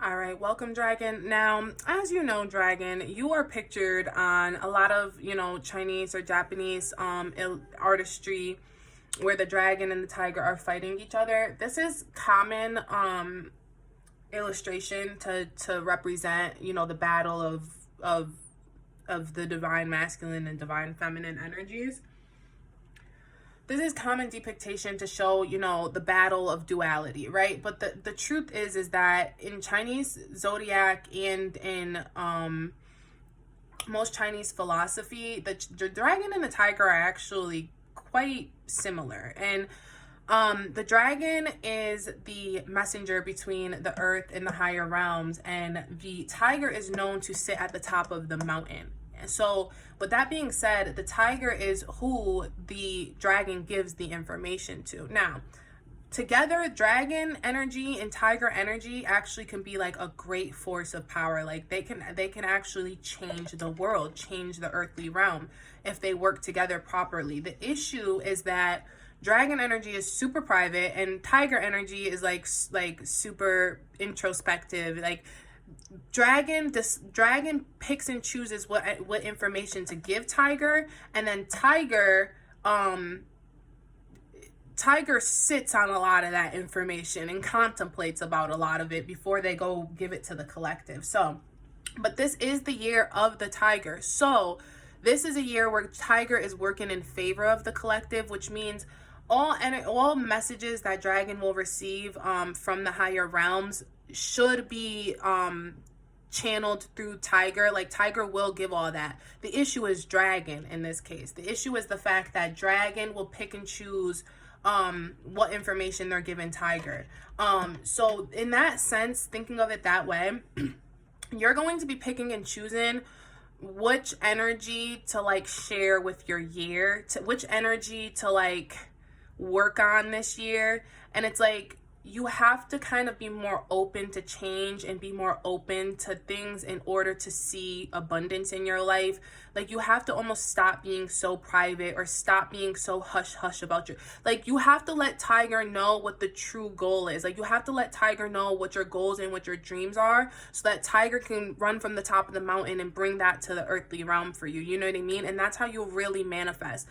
All right, welcome, Dragon. Now, as you know, Dragon, you are pictured on a lot of, Chinese or Japanese artistry where the dragon and the tiger are fighting each other. This is common illustration to represent, the battle of the divine masculine and divine feminine energies. This is common depiction to show, the battle of duality, right? But the truth is that in Chinese zodiac and in most Chinese philosophy, the dragon and the tiger are actually quite similar. And the dragon is the messenger between the earth and the higher realms, and the tiger is known to sit at the top of the mountain. So with that being said, the tiger is who the dragon gives the information to. Now, together, dragon energy and tiger energy actually can be like a great force of power. Like they can actually change the world, change the earthly realm if they work together properly. The issue is that dragon energy is super private and tiger energy is like super introspective. Like dragon picks and chooses what information to give tiger, and then tiger sits on a lot of that information and contemplates about a lot of it before they go give it to the collective. So, but this is the year of the tiger. So this is a year where tiger is working in favor of the collective, which means all messages that dragon will receive from the higher realms should be channeled through tiger. Like tiger will give all that. The issue is dragon in this case. The issue is the fact that dragon will pick and choose what information they're giving tiger. So in that sense, thinking of it that way, you're going to be picking and choosing which energy to like share with your year, to which energy to like work on this year. And it's like you have to kind of be more open to change and be more open to things in order to see abundance in your life. Like you have to almost stop being so private or stop being so hush hush about your, like you have to let tiger know what the true goal is. Like you have to let tiger know what your goals and what your dreams are, so that tiger can run from the top of the mountain and bring that to the earthly realm for you. You know what I mean? And that's how you'll really manifest.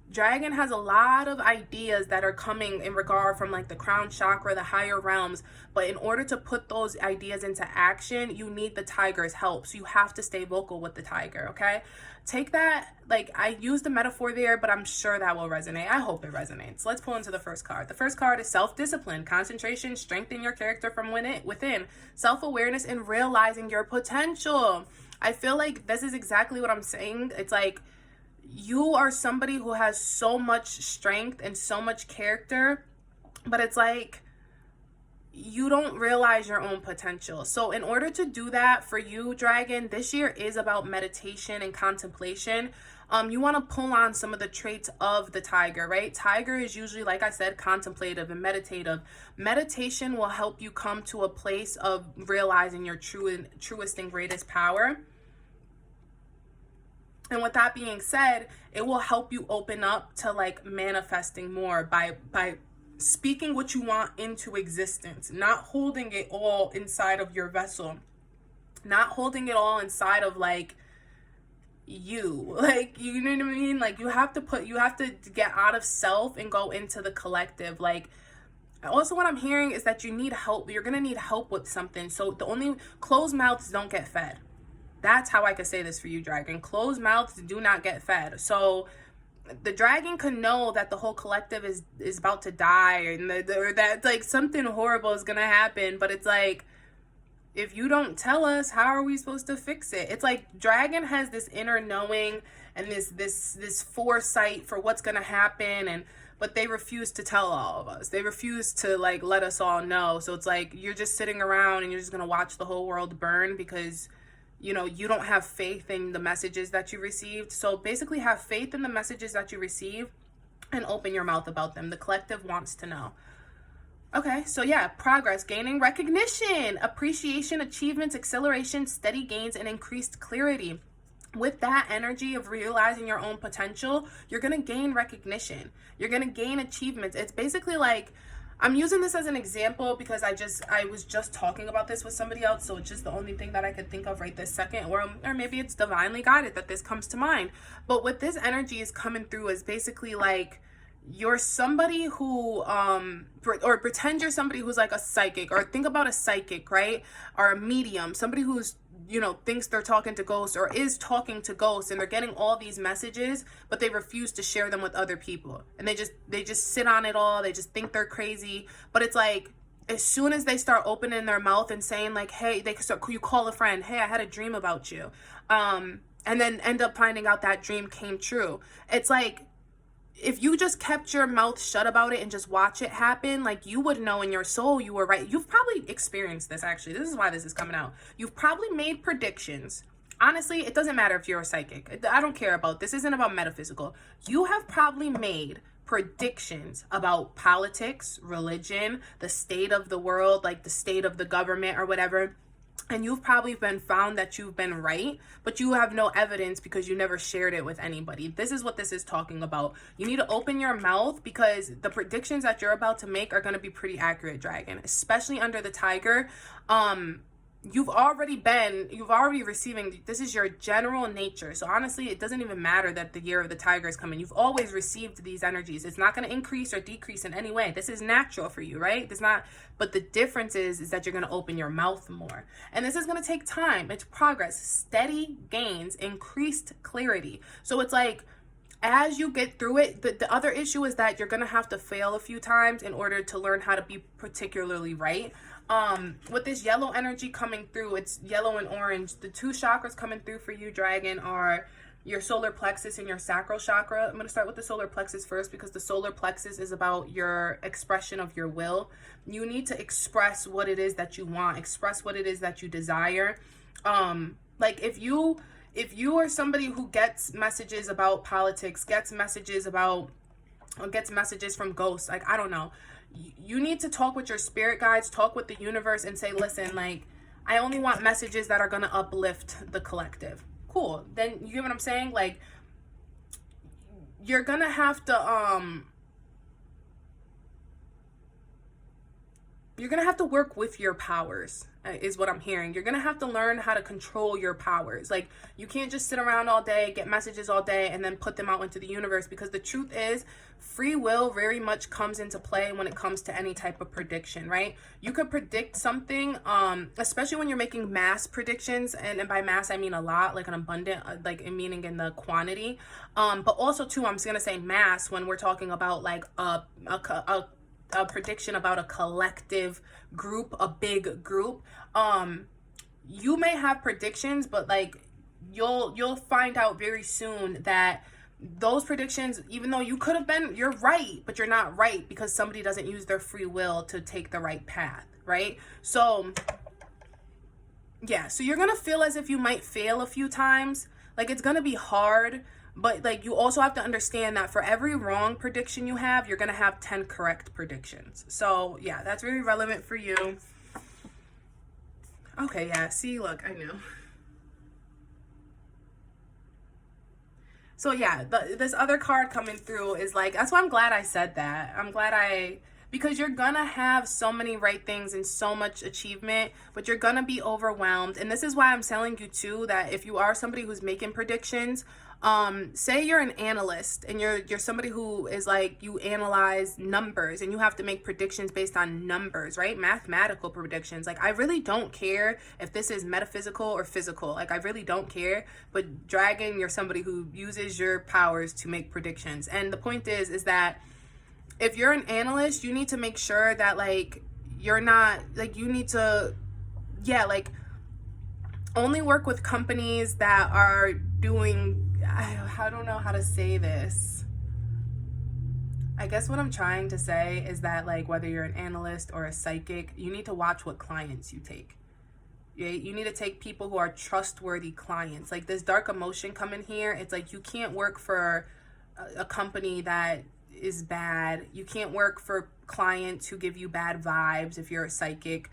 Dragon has a lot of ideas that are coming in regard from like the crown chakra, the higher realms, but in order to put those ideas into action, you need the tiger's help. So you have to stay vocal with the tiger. Okay, take that, like I used the metaphor there, but I'm sure that will resonate. I hope it resonates. Let's pull into the first card. The first card is self-discipline, concentration, strengthen your character from within, self-awareness, and realizing your potential. I feel like this is exactly what I'm saying. It's like you are somebody who has so much strength and so much character, but it's like you don't realize your own potential. So in order to do that for you, dragon, this year is about meditation and contemplation. You want to pull on some of the traits of the tiger, right? Tiger is usually, like I said, contemplative and meditative. Meditation will help you come to a place of realizing your truest and greatest power. And with that being said, it will help you open up to like manifesting more by speaking what you want into existence, not holding it all inside of your vessel, not holding it all inside of like you, like, you know what I mean? Like you have to get out of self and go into the collective. Like also what I'm hearing is that you need help. You're going to need help with something. So the only closed mouths don't get fed. That's how I could say this for you, dragon. Closed mouths do not get fed. So the dragon could know that the whole collective is about to die, or that like something horrible is gonna happen. But it's like, if you don't tell us, how are we supposed to fix it? It's like dragon has this inner knowing and this foresight for what's gonna happen, but they refuse to tell all of us. They refuse to like let us all know. So it's like you're just sitting around and you're just gonna watch the whole world burn because you don't have faith in the messages that you received. So basically have faith in the messages that you receive and open your mouth about them. The collective wants to know. Okay, so yeah, progress, gaining recognition, appreciation, achievements, acceleration, steady gains, and increased clarity. With that energy of realizing your own potential, you're going to gain recognition. You're going to gain achievements. It's basically like I'm using this as an example because I was just talking about this with somebody else, so it's just the only thing that I could think of right this second, or maybe it's divinely guided that this comes to mind. But what this energy is coming through is basically like you're somebody who or pretend you're somebody who's like a psychic, or think about a psychic, right? Or a medium, somebody who's, you know, thinks they're talking to ghosts or is talking to ghosts, and they're getting all these messages, but they refuse to share them with other people, and they just sit on it all. They just think they're crazy. But it's like, as soon as they start opening their mouth and saying like, hey, you call a friend, hey, I had a dream about you, and then end up finding out that dream came true. It's like, if you just kept your mouth shut about it and just watch it happen, like, you would know in your soul you were right. You've probably experienced this, actually. This is why this is coming out. You've probably made predictions. Honestly, it doesn't matter if you're a psychic. I don't care about this. Isn't about metaphysical. You have probably made predictions about politics, religion, the state of the world, like the state of the government or whatever. And you've probably been found that you've been right, but you have no evidence because you never shared it with anybody. This is what this is talking about. You need to open your mouth, because the predictions that you're about to make are going to be pretty accurate, Dragon, especially under the Tiger. You've already receiving, this is your general nature. So honestly, it doesn't even matter that the year of the Tiger is coming. You've always received these energies. It's not going to increase or decrease in any way. This is natural for you, right? But the difference is that you're going to open your mouth more. And this is going to take time. It's progress, steady gains, increased clarity. So it's like, as you get through it, the other issue is that you're going to have to fail a few times in order to learn how to be particularly right. With this yellow energy coming through, it's yellow and orange. The two chakras coming through for you, Dragon, are your solar plexus and your sacral chakra. I'm going to start with the solar plexus first, because the solar plexus is about your expression of your will. You need to express what it is that you want, express what it is that you desire. Like, if you are somebody who gets messages about politics, gets messages from ghosts, like, I don't know, you need to talk with your spirit guides, talk with the universe, and say, listen, like, I only want messages that are going to uplift the collective. Cool. Then you get what I'm saying? Like, you're going to have to work with your powers, is what I'm hearing. You're going to have to learn how to control your powers. Like, you can't just sit around all day, get messages all day, and then put them out into the universe, because the truth is, free will very much comes into play when it comes to any type of prediction, right? You could predict something, especially when you're making mass predictions, and by mass I mean a lot, like an abundant, like, meaning in the quantity, but also too, I'm just gonna say mass when we're talking about like a prediction about a collective group, a big group. You may have predictions, but like, you'll find out very soon that those predictions, even though you could have been, you're right, but you're not right, because somebody doesn't use their free will to take the right path, right? So yeah, so you're gonna feel as if you might fail a few times. Like, it's gonna be hard, but like, you also have to understand that for every wrong prediction you have, you're gonna have 10 correct predictions. So yeah, that's really relevant for you. Okay, yeah, see, look, I know. So yeah, this other card coming through is like, that's why I'm glad I said that. Because you're gonna have so many right things and so much achievement, but you're gonna be overwhelmed. And this is why I'm telling you too, that if you are somebody who's making predictions, say you're an analyst and you're somebody who is like, you analyze numbers and you have to make predictions based on numbers, right? Mathematical predictions. Like, I really don't care if this is metaphysical or physical. Like, I really don't care. But Dragon, you're somebody who uses your powers to make predictions. And the point is that if you're an analyst, you need to make sure that, like, you're not, like, you need to, yeah, like, only work with companies that are doing, I don't know how to say this. I guess what I'm trying to say is that, like, whether you're an analyst or a psychic, you need to watch what clients you take. You need to take people who are trustworthy clients. Like, this dark emotion coming here, it's like, you can't work for a company that is bad. You can't work for clients who give you bad vibes if you're a psychic,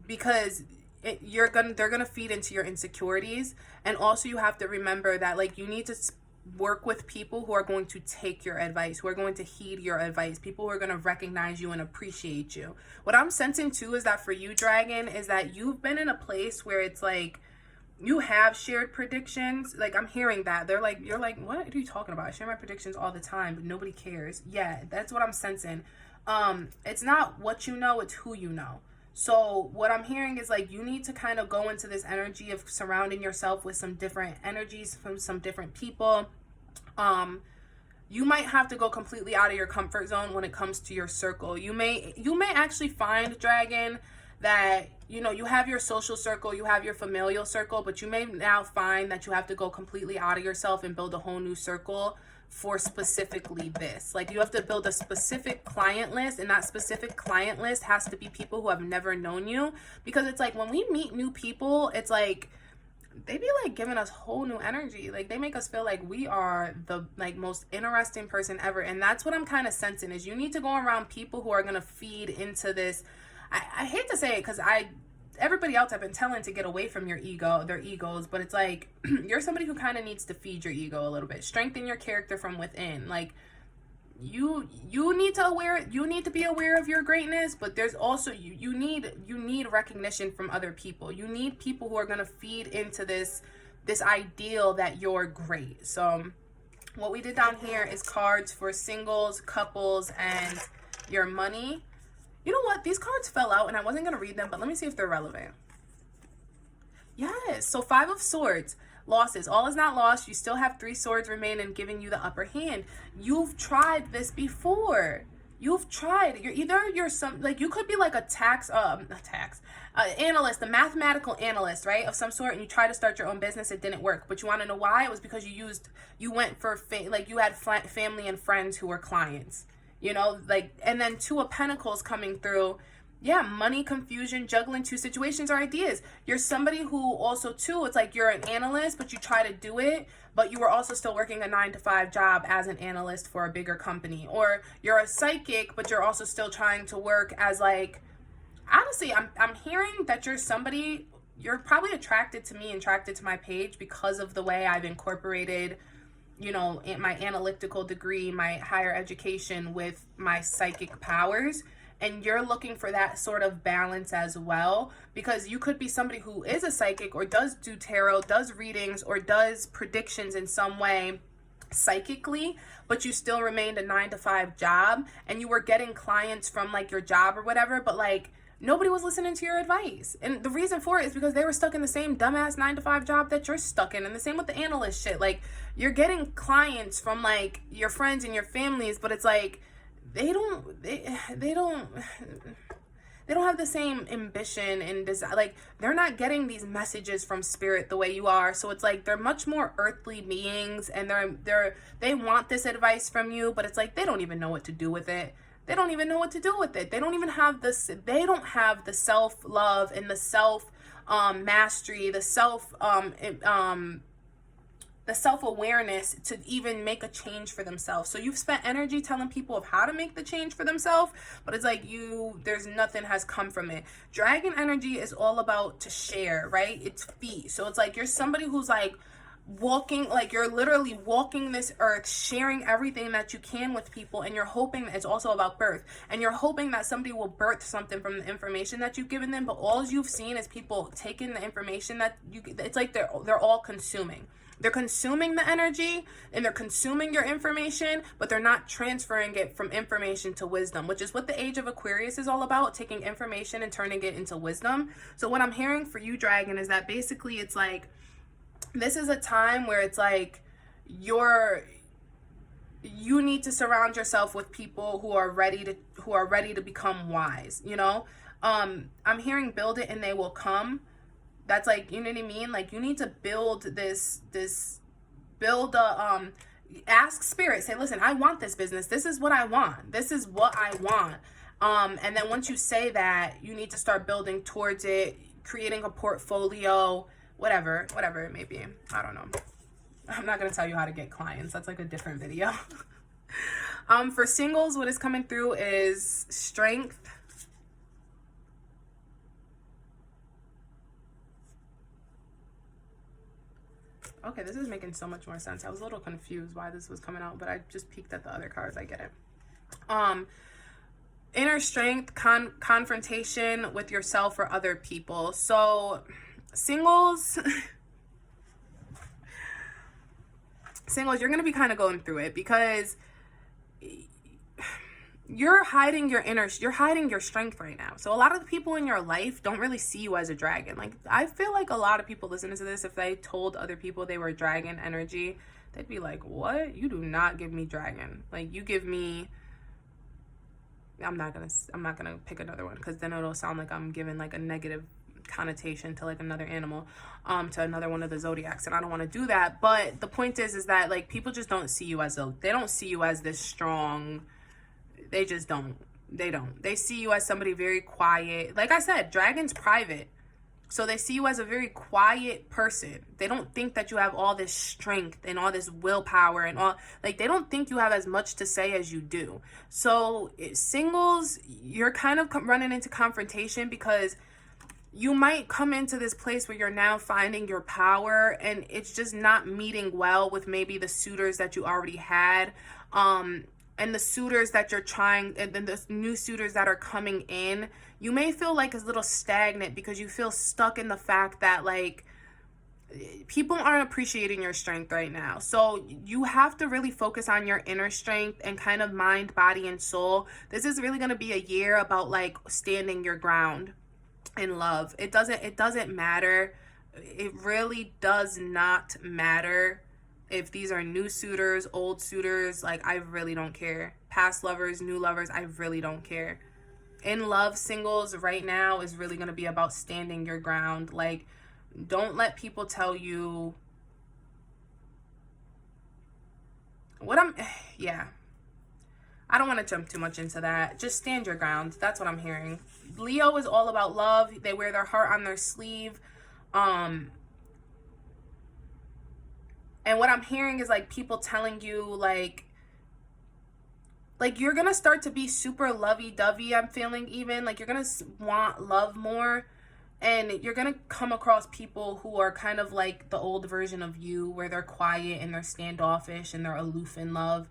because they're gonna feed into your insecurities. And also, you have to remember that, like, you need to work with people who are going to take your advice, who are going to heed your advice, people who are going to recognize you and appreciate you. What I'm sensing too is that for you, Dragon, is that you've been in a place where it's like you have shared predictions. Like, I'm hearing that. They're like, you're like, what are you talking about? I share my predictions all the time, but nobody cares. Yeah, that's what I'm sensing. It's not what you know, it's who you know. So what I'm hearing is like you need to kind of go into this energy of surrounding yourself with some different energies from some different people. You might have to go completely out of your comfort zone when it comes to your circle. You may actually find, Dragon, that, you know, you have your social circle, you have your familial circle, but you may now find that you have to go completely out of yourself and build a whole new circle for specifically this. Like, you have to build a specific client list, and that specific client list has to be people who have never known you, because it's like when we meet new people, it's like they be like giving us whole new energy. Like, they make us feel like we are the like most interesting person ever. And that's what I'm kind of sensing, is you need to go around people who are going to feed into this. I hate to say it, because everybody else I've been telling to get away from your ego, their egos, but it's like you're somebody who kind of needs to feed your ego a little bit, strengthen your character from within. Like, you need to be aware of your greatness, but there's also you need recognition from other people. You need people who are going to feed into this ideal that you're great. So what we did down here is cards for singles, couples, and your money. You know what? These cards fell out and I wasn't going to read them, but let me see if they're relevant. Yes. So 5 of Swords. Losses. All is not lost. You still have 3 swords remaining, giving you the upper hand. You've tried this before. You've tried. You're some, like, you could be like a analyst, a mathematical analyst, right, of some sort, and you try to start your own business. It didn't work. But you want to know why? It was because you went for like you had family and friends who were clients. You know, like, and then 2 of Pentacles coming through. Yeah, money, confusion, juggling 2 situations or ideas. You're somebody who also, too, it's like you're an analyst, but you try to do it, but you were also still working a 9-to-5 job as an analyst for a bigger company. Or you're a psychic, but you're also still trying to work as, like, honestly, I'm hearing that you're somebody, you're probably attracted to me and attracted to my page because of the way I've incorporated, you know, my analytical degree, my higher education with my psychic powers. And you're looking for that sort of balance as well, because you could be somebody who is a psychic or does do tarot, does readings, or does predictions in some way psychically, but you still remained a 9-to-5 job and you were getting clients from like your job or whatever, but like nobody was listening to your advice. And the reason for it is because they were stuck in the same dumbass 9-to-5 job that you're stuck in. And the same with the analyst shit. Like, you're getting clients from like your friends and your families, but it's like they don't have the same ambition and desire. Like, they're not getting these messages from spirit the way you are. So it's like they're much more earthly beings, and they want this advice from you, but it's like they don't even know what to do with it. They don't even know what to do with it. They don't even have this. They don't have the self-love and the self mastery, the self-awareness to even make a change for themselves. So you've spent energy telling people of how to make the change for themselves, but it's like there's nothing has come from it. Dragon energy is all about to share, right? It's feet. So it's like you're somebody who's like walking, like you're literally walking this earth, sharing everything that you can with people, and you're hoping that it's also about birth, and you're hoping that somebody will birth something from the information that you've given them. But all you've seen is people taking the information that it's like they're all consuming. They're consuming the energy and they're consuming your information, but they're not transferring it from information to wisdom, which is what the age of Aquarius is all about, taking information and turning it into wisdom. So what I'm hearing for you, Dragon, is that basically it's like, this is a time where it's like you need to surround yourself with people who are ready to become wise, you know? I'm hearing build it and they will come. That's like, you know what I mean? Like, you need to build ask spirit, say, listen, I want this business. This is what I want. This is what I want. And then once you say that, you need to start building towards it, creating a portfolio, whatever it may be. I don't know. I'm not going to tell you how to get clients. That's like a different video. For singles, what is coming through is strength. Okay, this is making so much more sense. I was a little confused why this was coming out, but I just peeked at the other cards. I get it. Inner strength, confrontation with yourself or other people. So singles, you're going to be kind of going through it because you're hiding your strength right now. So a lot of the people in your life don't really see you as a dragon. Like, I feel like a lot of people listening to this, if they told other people they were dragon energy, they'd be like, what? You do not give me dragon. Like, you give me, I'm not gonna pick another one because then it'll sound like I'm giving like a negative connotation to like another animal, to another one of the zodiacs, and I don't want to do that. But the point is that like people just don't see you as they don't see you as this strong. They just don't. They see you as somebody very quiet. Like I said, dragon's private. So they see you as a very quiet person. They don't think that you have all this strength and all this willpower and all, like, they don't think you have as much to say as you do. So singles, you're kind of running into confrontation because you might come into this place where you're now finding your power and it's just not meeting well with maybe the suitors that you already had. And the suitors that you're trying, and then the new suitors that are coming in, you may feel like it's a little stagnant because you feel stuck in the fact that like people aren't appreciating your strength right now. So you have to really focus on your inner strength and kind of mind, body, and soul. This is really going to be a year about like standing your ground in love. It doesn't matter. It really does not matter if these are new suitors, old suitors. Like, I really don't care. Past lovers, new lovers, I really don't care. In love, singles right now is really going to be about standing your ground. Like, don't let people tell you yeah. I don't want to jump too much into that. Just stand your ground. That's what I'm hearing. Leo is all about love. They wear their heart on their sleeve. And what I'm hearing is like people telling you like you're going to start to be super lovey-dovey. I'm feeling even like you're going to want love more, and you're going to come across people who are kind of like the old version of you, where they're quiet and they're standoffish and they're aloof in love.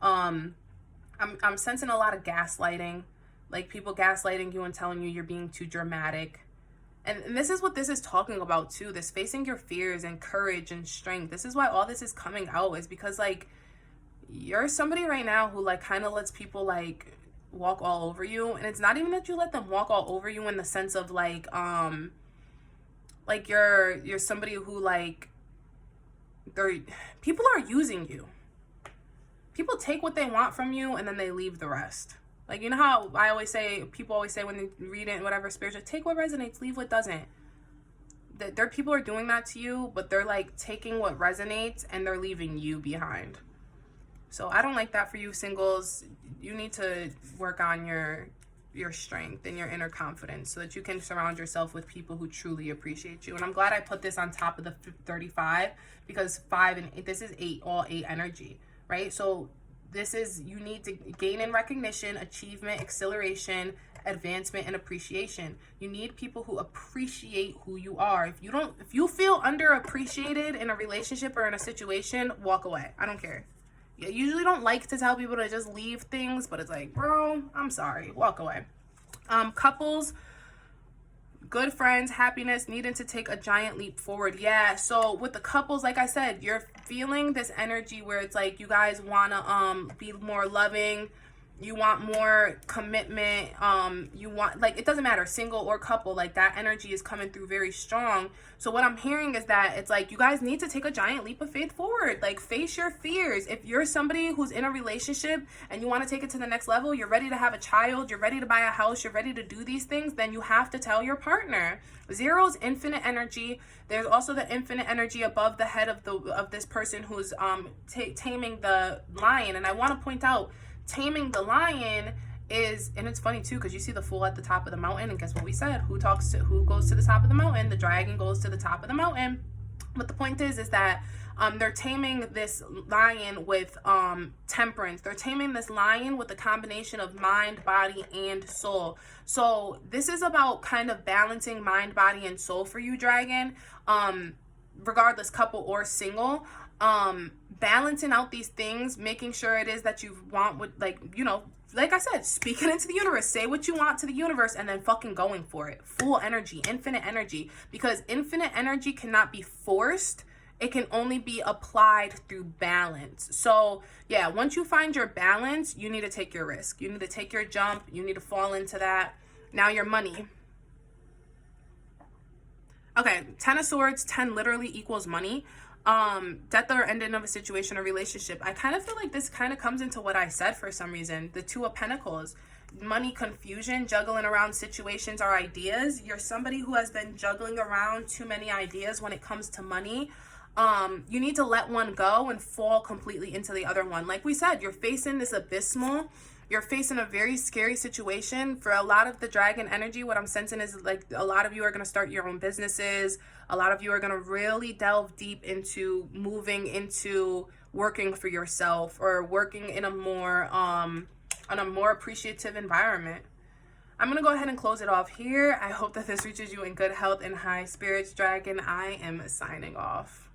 I'm sensing a lot of gaslighting, like people gaslighting you and telling you you're being too dramatic. And this is what this is talking about too, this facing your fears and courage and strength. This is why all this is coming out, is because like you're somebody right now who like kind of lets people like walk all over you. And it's not even that you let them walk all over you in the sense of like you're somebody who like people are using you. People take what they want from you and then they leave the rest. Like, you know how people always say when they read it, whatever, spiritual, take what resonates, leave what doesn't. There people are doing that to you, but they're like taking what resonates and they're leaving you behind. So I don't like that for you, singles. You need to work on your strength and your inner confidence so that you can surround yourself with people who truly appreciate you. And I'm glad I put this on top of the 35, because 5 and 8, this is 8, all 8 energy, right? So this is, you need to gain in recognition, achievement, acceleration, advancement, and appreciation. You need people who appreciate who you are. If you feel underappreciated in a relationship or in a situation, walk away. I don't care. I usually don't like to tell people to just leave things, but it's like, bro, I'm sorry, walk away. Couples, good friends, happiness, needing to take a giant leap forward. Yeah, so with the couples, like I said, you're feeling this energy where it's like you guys want to be more loving. You want more commitment. You want, like, it doesn't matter, single or couple, like that energy is coming through very strong. So what I'm hearing is that it's like you guys need to take a giant leap of faith forward. Like, face your fears. If you're somebody who's in a relationship and you want to take it to the next level, you're ready to have a child, you're ready to buy a house, you're ready to do these things, then you have to tell your partner. 0's infinite energy. There's also the infinite energy above the head of this person who's taming the lion. And I want to point out, taming the lion is, and it's funny too, because you see the fool at the top of the mountain, and guess what we said? Who goes to the top of the mountain? The dragon goes to the top of the mountain. But the point is that they're taming this lion with temperance. They're taming this lion with a combination of mind, body, and soul. So this is about kind of balancing mind, body, and soul for you, dragon. regardless, couple or single, balancing out these things, making sure it is that you want what, like, you know, like I said, speak it into the universe, say what you want to the universe, and then fucking going for it. Full energy, infinite energy, because infinite energy cannot be forced. It can only be applied through balance. So yeah, once you find your balance, you need to take your risk. You need to take your jump. You need to fall into that. Now your money. Okay, 10 of Swords, 10 literally equals money. Death or ending of a situation or relationship. I kind of feel like this kind of comes into what I said for some reason. The Two of Pentacles. Money confusion, juggling around situations or ideas. You're somebody who has been juggling around too many ideas when it comes to money. You need to let one go and fall completely into the other one. Like we said, you're facing this abysmal, you're facing a very scary situation. For a lot of the dragon energy, what I'm sensing is like a lot of you are going to start your own businesses. A lot of you are going to really delve deep into moving into working for yourself, or working in a more appreciative environment. I'm going to go ahead and close it off here. I hope that this reaches you in good health and high spirits, dragon. I am signing off.